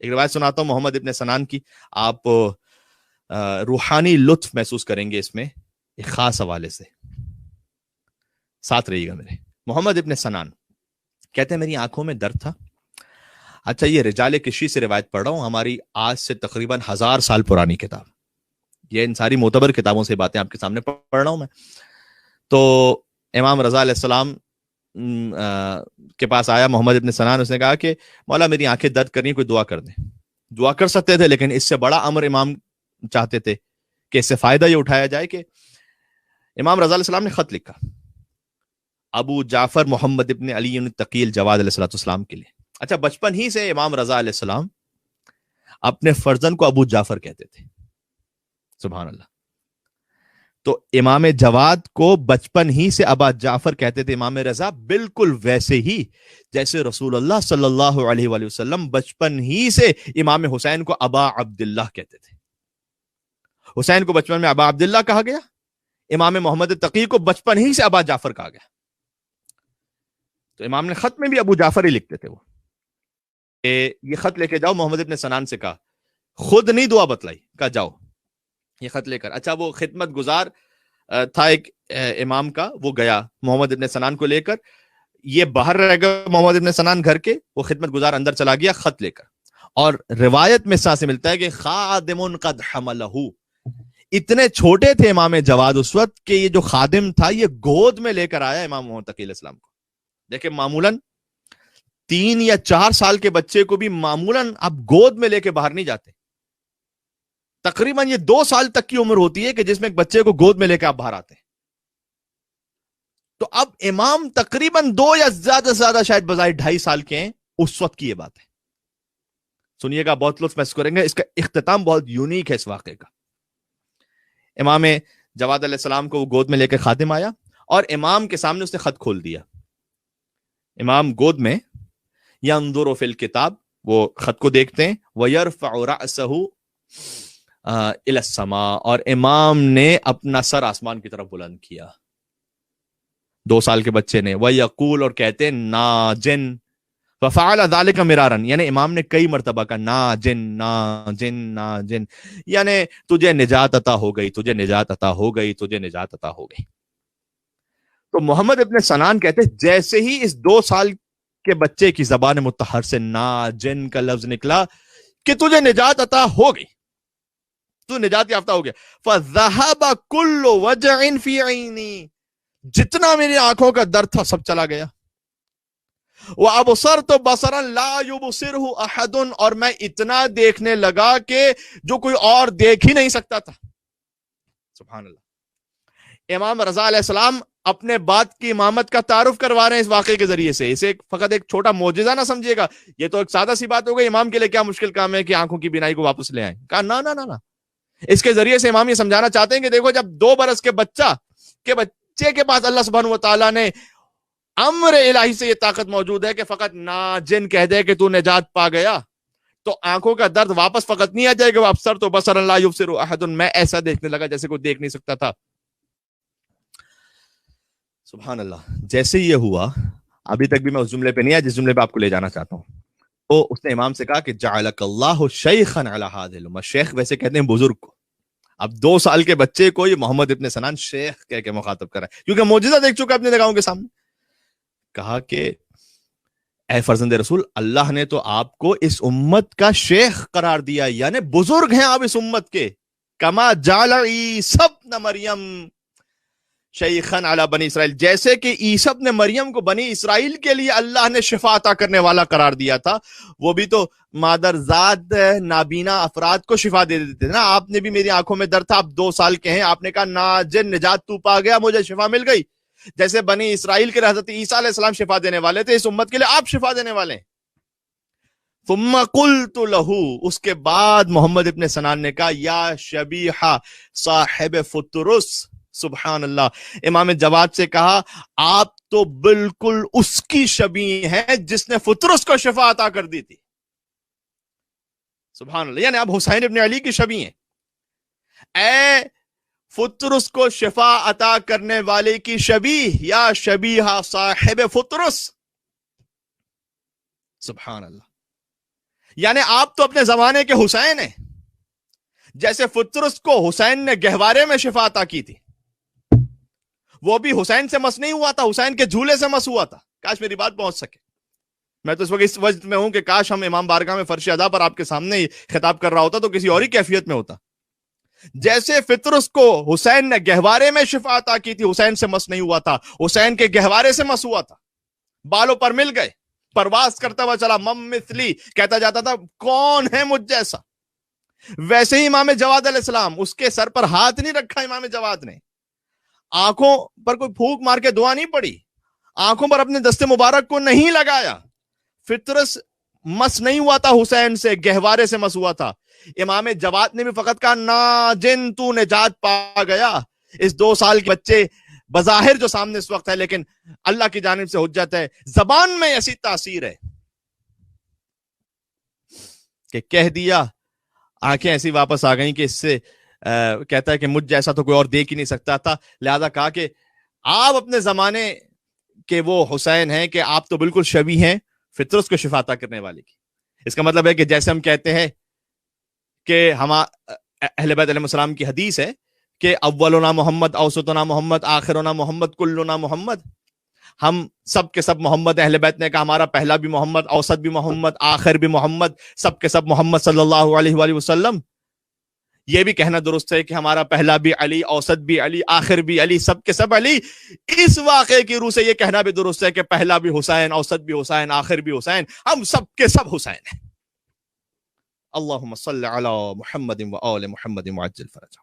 ایک روایت سناتا ہوں محمد ابن سنان کی، آپ روحانی لطف محسوس کریں گے اس میں ایک خاص حوالے سے، ساتھ رہیے گا میرے۔ محمد ابن سنان کہتے ہیں میری آنکھوں میں درد تھا۔ اچھا، یہ رجال کشی سے روایت پڑھ رہا ہوں، ہماری آج سے تقریباً 1000 سال پرانی کتاب، یہ ان ساری معتبر کتابوں سے باتیں آپ کے سامنے پڑھ رہا ہوں میں۔ تو امام رضا علیہ السلام کے پاس آیا محمد ابن سنان، اس نے کہا کہ مولا میری آنکھیں درد کر رہی ہیں، کوئی دعا کر دیں۔ دعا کر سکتے تھے، لیکن اس سے بڑا امر امام چاہتے تھے کہ اس سے فائدہ یہ اٹھایا جائے کہ امام رضا علیہ السلام نے خط لکھا ابو جعفر محمد ابن علی التقی الجواد علیہ السلام کے لیے۔ اچھا، بچپن ہی سے امام رضا علیہ السلام اپنے فرزند کو ابو جعفر کہتے تھے، سبحان اللہ۔ تو امام جواد کو بچپن ہی سے ابا جعفر کہتے تھے، امام رضا بالکل ویسے ہی جیسے رسول اللہ صلی اللہ علیہ وآلہ وسلم بچپن ہی سے امام حسین کو ابا عبداللہ کہتے تھے۔ حسین کو بچپن میں ابا عبداللہ کہا گیا، امام محمد تقی کو بچپن ہی سے ابا جعفر کہا گیا۔ تو امام نے خط میں بھی ابو جعفر ہی لکھتے تھے، وہ یہ خط لے کے جاؤ، محمد ابن سنان سے کہا، خود نہیں دعا بتلائی، کہا جاؤ یہ خط لے کر۔ اچھا، وہ خدمت گزار تھا ایک امام کا، وہ گیا محمد ابن سنان کو لے کر، یہ باہر رہ گیا محمد ابن سنان گھر کے، وہ خدمت گزار اندر چلا گیا خط لے کر، اور روایت میں سے ملتا ہے کہ خادم قد حملہ، اتنے چھوٹے تھے امام جواد اس وقت کہ یہ جو خادم تھا یہ گود میں لے کر آیا امام محمد تقی علیہ السلام کو۔ دیکھیں معمولاً 3 یا 4 سال کے بچے کو بھی معمولاً آپ گود میں لے کے باہر نہیں جاتے، تقریباً یہ 2 سال تک کی عمر ہوتی ہے کہ جس میں ایک بچے کو گود میں لے کے آپ باہر آتے ہیں۔ تو اب امام تقریباً 2 یا زیادہ سے زیادہ شاید بظاہر 2.5 سال کے ہیں اس وقت کی یہ بات ہے۔ سنیے گا، بہت لطف محسوس کریں گے، اس کا اختتام بہت یونیک ہے اس واقعے کا۔ امام جواد علیہ السلام کو وہ گود میں لے کے خادم آیا اور امام کے سامنے اس نے خط کھول دیا۔ امام گود میں ينظر فی الکتاب، وہ خط کو دیکھتے ہیں، وَيَرْفَعُ رَأْسَهُ إِلَى السَّمَاءِ، اور امام نے اپنا سر آسمان کی طرف بلند کیا، 2 سال کے بچے نے، وَيَقُولُ، اور کہتے ہیں ناجن، فَفَعَلَ ذَلِكَ مِرَارًا، یعنی امام نے کئی مرتبہ کہا ناجن ناجن ناجن، یعنی تجھے نجات عطا ہو گئی، تجھے نجات عطا ہو گئی، تجھے نجات عطا ہو گئی۔ تو محمد ابن سنان کہتے ہیں جیسے ہی اس 2 سال کے بچے کی زبان مطہر سے ناجن کا لفظ نکلا کہ تجھے نجات عطا ہو گئی، تو نجات یافتہ ہو گیا، فَذَهَبَ كُلُّ وَجْعٍ فِي عَيْنِي، جتنا میری آنکھوں کا درد تھا سب چلا گیا، وَأَبْصَرْتُ بَصَرًا لَا يُبْصِرُهُ أَحَدٌ، اور میں اتنا دیکھنے لگا کہ جو کوئی اور دیکھ ہی نہیں سکتا تھا۔ سبحان اللہ۔ امام رضا علیہ السلام اپنے بات کی امامت کا تعارف کروا رہے ہیں اس واقعے کے ذریعے سے، اسے فقط ایک چھوٹا معجزہ نہ سمجھیے گا، یہ تو ایک سادہ سی بات ہو گئی، امام کے لیے کیا مشکل کام ہے کہ آنکھوں کی بینائی کو واپس لے آئیں؟ کہا نا نا نا نا، اس کے ذریعے سے امام یہ سمجھانا چاہتے ہیں کہ دیکھو، جب 2 برس کے بچے کے پاس اللہ سبحانہ وتعالیٰ نے امر الہی سے یہ طاقت موجود ہے کہ فقط ناجن کہہ دے کہ تو نجات پا گیا، تو آنکھوں کا درد واپس فقط نہیں آ جائے گا، وَأَبْصَرْتُ بَصَرًا لَا يُبْصِرُهُ أَحَدٌ، میں ایسا دیکھنے لگا جیسے کوئی دیکھ نہیں سکتا تھا۔ سبحان اللہ۔ جیسے یہ ہوا، ابھی تک بھی میں اس جملے پہ نہیں آیا جس جملے پہ آپ کو لے جانا چاہتا ہوں، تو اس نے امام سے کہا کہ جعلک اللہ شیخا علی هذه الامہ، شیخ ویسے کہتے ہیں بزرگ کو، اب 2 سال کے بچے کو یہ محمد ابن سنان شیخ کہہ کے مخاطب کر رہا ہے، کیونکہ معجزہ دیکھ چکا اپنی نگاہوں کے سامنے۔ کہا کہ اے فرزند رسول، اللہ نے تو آپ کو اس امت کا شیخ قرار دیا، یعنی بزرگ ہیں آپ اس امت کے، کما جعل عیسی ابن مریم شیخاً علی بنی اسرائیل، جیسے کہ عیسی ابن مریم کو بنی اسرائیل کے لیے اللہ نے شفا عطا کرنے والا قرار دیا تھا، وہ بھی تو مادرزاد نابینا افراد کو شفا دے دیتے تھے نا۔ آپ نے بھی میری آنکھوں میں درد تھا، آپ 2 سال کے ہیں، آپ نے کہا ناجن نجات تو پا گیا، مجھے شفا مل گئی، جیسے بنی اسرائیل کے حضرت عیسیٰ علیہ السلام شفا دینے والے تھے، اس امت کے لیے آپ شفا دینے والے ہیں۔ ثم قلت له، اس کے بعد محمد ابن سنان نے کہا یا شبیحہ صاحب فطرس، سبحان اللہ، امام جواد سے کہا آپ تو بالکل اس کی شبیہ ہیں جس نے فطرس کو شفا عطا کر دی تھی۔ سبحان اللہ، یعنی آپ حسین ابن علی کی شبیہ ہیں، اے فطرس کو شفا عطا کرنے والے کی شبیہ، یا شبیہ صاحب فطرس، سبحان اللہ۔ یعنی آپ تو اپنے زمانے کے حسین ہیں. جیسے فطرس کو حسین نے گہوارے میں شفا عطا کی تھی, وہ بھی حسین سے مس نہیں ہوا تھا, حسین کے جھولے سے مس ہوا تھا. کاش میری بات پہنچ سکے. میں تو اس وقت اس وجہ میں ہوں کہ کاش ہم امام بارگاہ میں فرش ادا پر آپ کے سامنے ہی خطاب کر رہا ہوتا تو کسی اور ہی کیفیت میں ہوتا. جیسے فطرس کو حسین نے گہوارے میں شفا عطا کی تھی, حسین سے مس نہیں ہوا تھا, حسین کے گہوارے سے مس ہوا تھا, بالوں پر مل گئے, پرواز کرتا ہوا چلا, مم مثلی کہتا جاتا تھا کون ہے مجھ جیسا. ویسے ہی امام جواد علیہ السلام, اس کے سر پر ہاتھ نہیں رکھا امام جواد نے, آنکھوں پر کوئی پھونک مار کے دعا نہیں پڑی, آنکھوں پر اپنے دست مبارک کو نہیں لگایا. فطرس مس نہیں ہوا تھا حسین سے, گہوارے سے مس ہوا تھا. امام جواد نے بھی فقط کہا ناجن تو نجات پا گیا. اس 2 سال کے بچے بظاہر جو سامنے اس وقت ہے, لیکن اللہ کی جانب سے حجت ہے, زبان میں ایسی تاثیر ہے کہ کہہ دیا, آنکھیں ایسی واپس آ گئیں کہ اس سے کہتا ہے کہ مجھ جیسا تو کوئی اور دیکھ ہی نہیں سکتا تھا. لہذا کہا کہ آپ اپنے زمانے کے وہ حسین ہیں کہ آپ تو بالکل شبیہ ہیں فطرس کو شفا عطا کرنے والے کی. اس کا مطلب ہے کہ جیسے ہم کہتے ہیں کہ ہم اہل بیت علیہ السلام کی حدیث ہے کہ اولنا محمد, اوسطنا محمد, آخرنا محمد, کلنا محمد. ہم سب کے سب محمد. اہل بیت نے کہا ہمارا پہلا بھی محمد, اوسط بھی محمد, آخر بھی محمد, سب کے سب محمد صلی اللہ علیہ وآلہ وسلم. یہ بھی کہنا درست ہے کہ ہمارا پہلا بھی علی, اوسط بھی علی, آخر بھی علی, سب کے سب علی. اس واقعے کی روح سے یہ کہنا بھی درست ہے کہ پہلا بھی حسین, اوسط بھی حسین, آخر بھی حسین, ہم سب کے سب حسین ہیں. اللہم صلی علی محمد و آل محمد وعجل فرجہ.